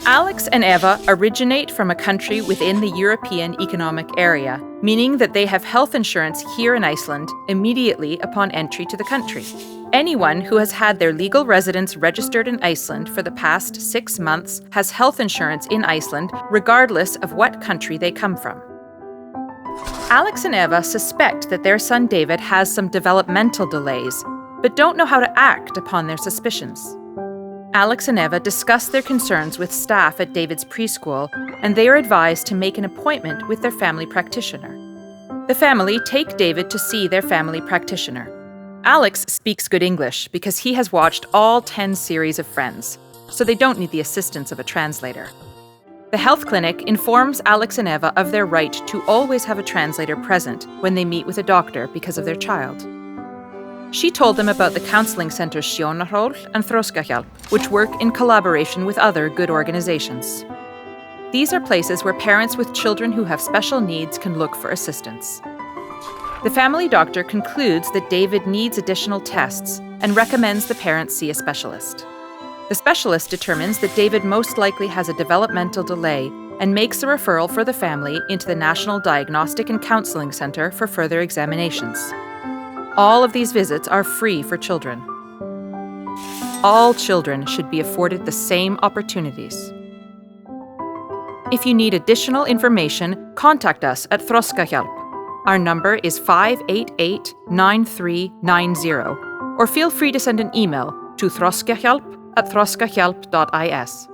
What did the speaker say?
Alex and Eva originate from a country within the European Economic Area, meaning that they have health insurance here in Iceland immediately upon entry to the country. Anyone who has had their legal residence registered in Iceland for the past 6 months has health insurance in Iceland, regardless of what country they come from. Alex and Eva suspect that their son David has some developmental delays, but don't know how to act upon their suspicions. Alex and Eva discuss their concerns with staff at David's preschool, and they are advised to make an appointment with their family practitioner. The family take David to see their family practitioner. Alex speaks good English because he has watched all 10 series of Friends, so they don't need the assistance of a translator. The health clinic informs Alex and Eva of their right to always have a translator present when they meet with a doctor because of their child. She told them about the counseling centers Narrator and Þroskahjálp, which work in collaboration with other good organizations. These are places where parents with children who have special needs can look for assistance. The family doctor concludes that David needs additional tests and recommends the parents see a specialist. The specialist determines that David most likely has a developmental delay and makes a referral for the family into the National Diagnostic and Counseling Center for further examinations. All of these visits are free for children. All children should be afforded the same opportunities. If you need additional information, contact us at Þroskahjálp. Our number is 588-9390, or feel free to send an email to throskahjálp@throskahjálp.is.